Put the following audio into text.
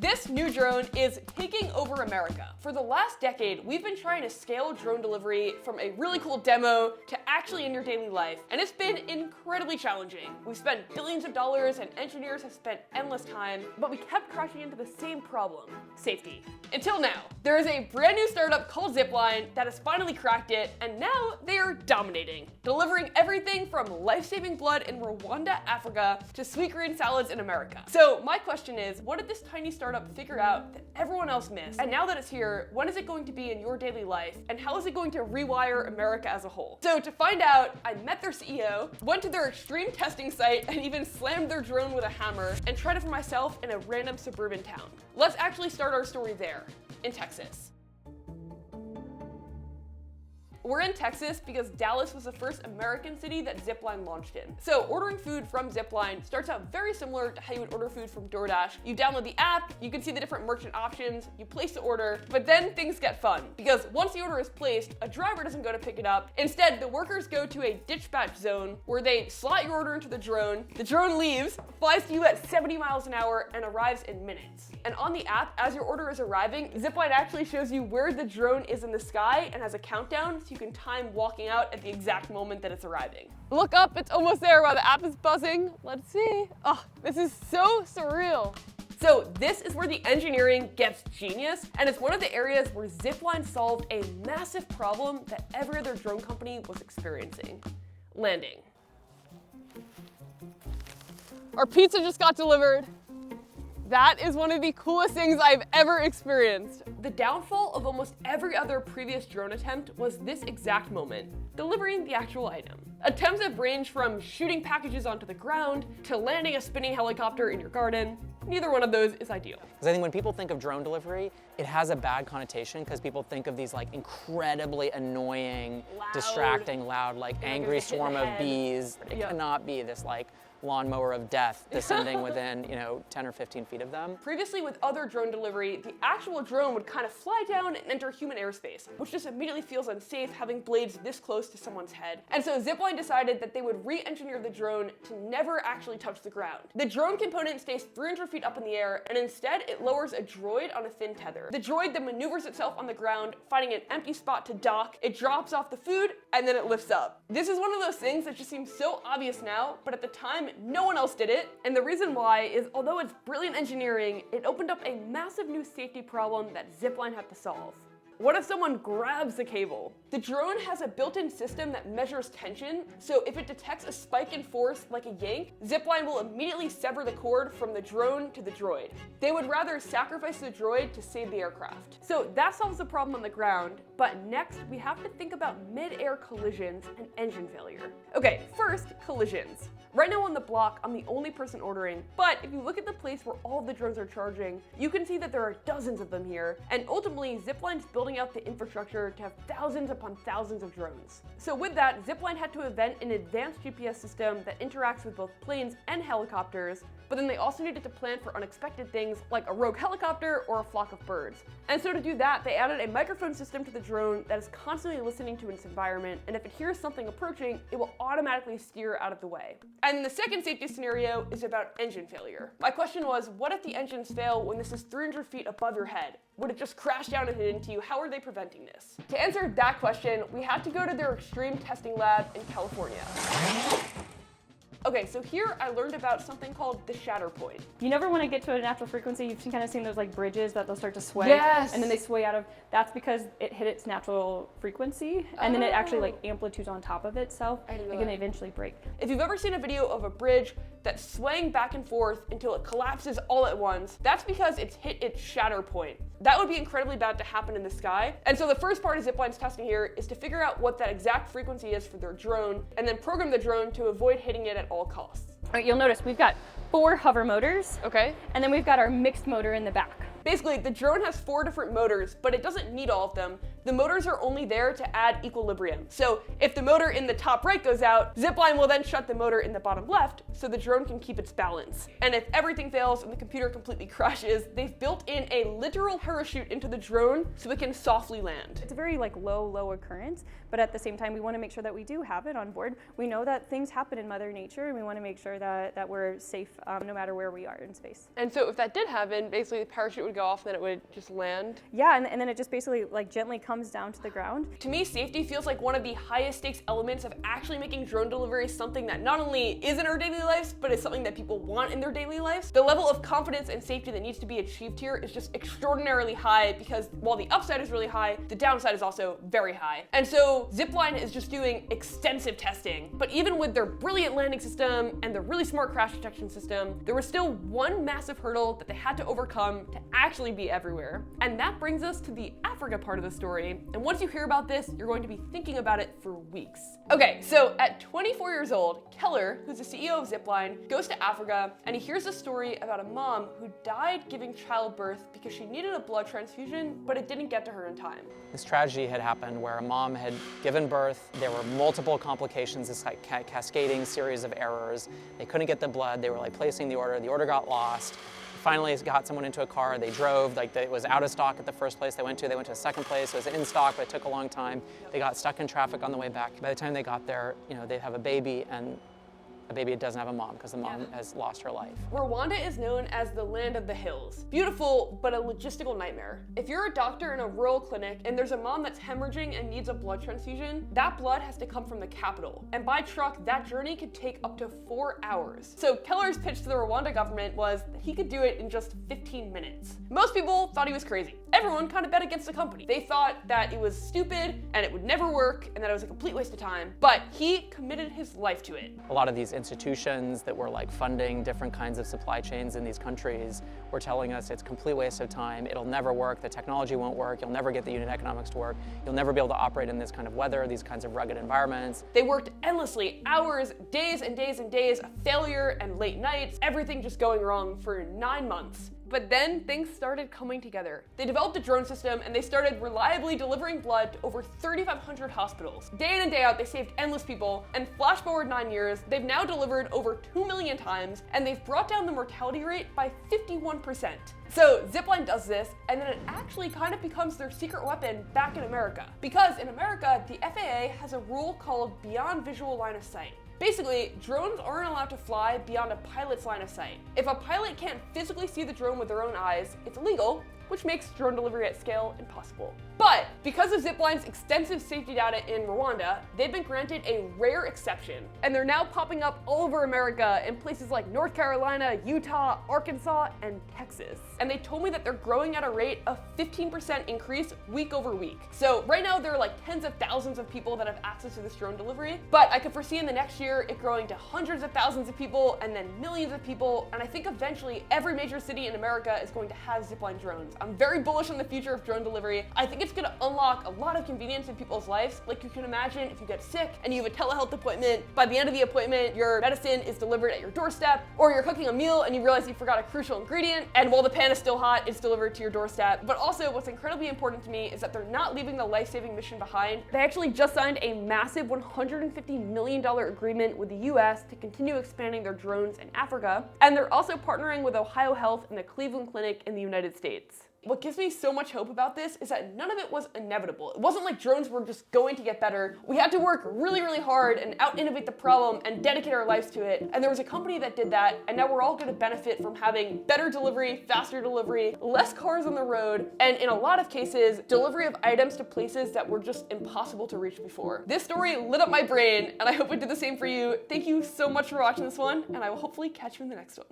This new drone is taking over America. For the last decade, we've been trying to scale drone delivery from a really cool demo to actually in your daily life, and it's been incredibly challenging. We've spent billions of dollars and engineers have spent endless time, but we kept crashing into the same problem: safety. Until now. There is a brand new startup called Zipline that has finally cracked it, and now they are dominating, delivering everything from life-saving blood in Rwanda, Africa, to sweet green salads in America. So my question is, what did this tiny startup figure out that everyone else missed? And now that it's here, when is it going to be in your daily life? And how is it going to rewire America as a whole? So to find out, I met their CEO, went to their extreme testing site, and even slammed their drone with a hammer and tried it for myself in a random suburban town. Let's actually start our story there, in Texas. We're in Texas because Dallas was the first American city that Zipline launched in. So ordering food from Zipline starts out very similar to how you would order food from DoorDash. You download the app, you can see the different merchant options, you place the order, but then things get fun because once the order is placed, a driver doesn't go to pick it up. Instead, the workers go to a dispatch zone where they slot your order into the drone leaves, flies to you at 70 miles an hour, and arrives in minutes. And on the app, as your order is arriving, Zipline actually shows you where the drone is in the sky and has a countdown so you can time walking out at the exact moment that it's arriving. Look up, it's almost there while the app is buzzing. Let's see. Oh, this is so surreal. So this is where the engineering gets genius, and it's one of the areas where Zipline solved a massive problem that every other drone company was experiencing: landing. Our pizza just got delivered. That is one of the coolest things I've ever experienced. The downfall of almost every other previous drone attempt was this exact moment: delivering the actual item. Attempts have ranged from shooting packages onto the ground to landing a spinning helicopter in your garden. Neither one of those is ideal. Because I think when people think of drone delivery, it has a bad connotation because people think of these like incredibly annoying, distracting, loud, like angry swarm of bees. It cannot be this like lawnmower of death descending within, 10 or 15 feet of them. Previously with other drone delivery, the actual drone would kind of fly down and enter human airspace, which just immediately feels unsafe having blades this close to someone's head. And so Zipline decided that they would re-engineer the drone to never actually touch the ground. The drone component stays 300 feet up in the air, and instead it lowers a droid on a thin tether. The droid then maneuvers itself on the ground, finding an empty spot to dock, it drops off the food, and then it lifts up. This is one of those things that just seems so obvious now, but at the time, no one else did it. And the reason why is, although it's brilliant engineering, it opened up a massive new safety problem that Zipline had to solve. What if someone grabs the cable? The drone has a built-in system that measures tension, so if it detects a spike in force like a yank, Zipline will immediately sever the cord from the drone to the droid. They would rather sacrifice the droid to save the aircraft. So that solves the problem on the ground, but next we have to think about mid-air collisions and engine failure. Okay, first, collisions. Right now on the block, I'm the only person ordering, but if you look at the place where all of the drones are charging, you can see that there are dozens of them here, and ultimately Zipline's building out the infrastructure to have thousands upon thousands of drones. So with that, Zipline had to invent an advanced GPS system that interacts with both planes and helicopters, but then they also needed to plan for unexpected things like a rogue helicopter or a flock of birds. And so to do that, they added a microphone system to the drone that is constantly listening to its environment, and if it hears something approaching, it will automatically steer out of the way. And the second safety scenario is about engine failure. My question was, what if the engines fail when this is 300 feet above your head? Would it just crash down and hit into you? How are they preventing this? To answer that question, we had to go to their extreme testing lab in California. Okay, so here I learned about something called the shatter point. You never want to get to a natural frequency. You've kind of seen those like bridges that they'll start to sway. Yes. And then they sway out of, that's because it hit its natural frequency. And then it actually like amplitudes on top of itself. It can eventually break. If you've ever seen a video of a bridge that's swaying back and forth until it collapses all at once, that's because it's hit its shatter point. That would be incredibly bad to happen in the sky. And so the first part of Zipline's testing here is to figure out what that exact frequency is for their drone, and then program the drone to avoid hitting it at all costs. All right, you'll notice we've got 4 hover motors. Okay. And then we've got our mixed motor in the back. Basically, the drone has 4 different motors, but it doesn't need all of them. The motors are only there to add equilibrium. So if the motor in the top right goes out, Zipline will then shut the motor in the bottom left so the drone can keep its balance. And if everything fails and the computer completely crashes, they've built in a literal parachute into the drone so it can softly land. It's a very low occurrence, but at the same time, we want to make sure that we do have it on board. We know that things happen in Mother Nature, and we want to make sure that we're safe no matter where we are in space. And so if that did happen, basically the parachute would go off and then it would just land? Yeah, and then it just basically gently comes down to the ground. To me, safety feels like one of the highest stakes elements of actually making drone delivery something that not only is in our daily lives, but is something that people want in their daily lives. The level of confidence and safety that needs to be achieved here is just extraordinarily high, because while the upside is really high, the downside is also very high. And so Zipline is just doing extensive testing. But even with their brilliant landing system and their really smart crash detection system, there was still one massive hurdle that they had to overcome to actually be everywhere. And that brings us to the Africa part of the story. And once you hear about this, you're going to be thinking about it for weeks. Okay, so at 24 years old, Keller, who's the CEO of Zipline, goes to Africa and he hears a story about a mom who died giving childbirth because she needed a blood transfusion, but it didn't get to her in time. This tragedy had happened where a mom had given birth. There were multiple complications, this cascading series of errors. They couldn't get the blood. They were placing the order got lost. Finally got someone into a car, they drove, it was out of stock at the first place they went to a second place, it was in stock, but it took a long time. They got stuck in traffic on the way back. By the time they got there, they have a baby, and a baby doesn't have a mom because the mom has lost her life. Rwanda is known as the land of the hills. Beautiful, but a logistical nightmare. If you're a doctor in a rural clinic and there's a mom that's hemorrhaging and needs a blood transfusion, that blood has to come from the capital. And by truck, that journey could take up to 4 hours. So Keller's pitch to the Rwanda government was that he could do it in just 15 minutes. Most people thought he was crazy. Everyone kind of bet against the company. They thought that it was stupid and it would never work and that it was a complete waste of time, but he committed his life to it. A lot of these institutions that were funding different kinds of supply chains in these countries were telling us it's a complete waste of time, it'll never work, the technology won't work, you'll never get the unit economics to work, you'll never be able to operate in this kind of weather, these kinds of rugged environments. They worked endlessly, hours, days and days and days of failure and late nights, everything just going wrong for 9 months. But then things started coming together. They developed a drone system and they started reliably delivering blood to over 3,500 hospitals. Day in and day out, they saved endless people, and flash forward 9 years, they've now delivered over 2 million times, and they've brought down the mortality rate by 51%. So Zipline does this, and then it actually kind of becomes their secret weapon back in America. Because in America, the FAA has a rule called beyond visual line of sight. Basically, drones aren't allowed to fly beyond a pilot's line of sight. If a pilot can't physically see the drone with their own eyes, it's illegal, which makes drone delivery at scale impossible. But because of Zipline's extensive safety data in Rwanda, they've been granted a rare exception, and they're now popping up all over America in places like North Carolina, Utah, Arkansas, and Texas. And they told me that they're growing at a rate of 15% increase week over week. So right now there are tens of thousands of people that have access to this drone delivery, but I could foresee in the next year it growing to hundreds of thousands of people and then millions of people, and I think eventually every major city in America is going to have Zipline drones. I'm very bullish on the future of drone delivery. I think it's going to unlock a lot of convenience in people's lives. You can imagine if you get sick and you have a telehealth appointment, by the end of the appointment, your medicine is delivered at your doorstep, or you're cooking a meal and you realize you forgot a crucial ingredient, and while the pan is still hot, it's delivered to your doorstep. But also, what's incredibly important to me is that they're not leaving the life-saving mission behind. They actually just signed a massive $150 million agreement with the US to continue expanding their drones in Africa, and they're also partnering with Ohio Health and the Cleveland Clinic in the United States. What gives me so much hope about this is that none of it was inevitable. It wasn't like drones were just going to get better. We had to work really, really hard and out-innovate the problem and dedicate our lives to it. And there was a company that did that, and now we're all gonna benefit from having better delivery, faster delivery, less cars on the road, and in a lot of cases, delivery of items to places that were just impossible to reach before. This story lit up my brain, and I hope it did the same for you. Thank you so much for watching this one, and I will hopefully catch you in the next one.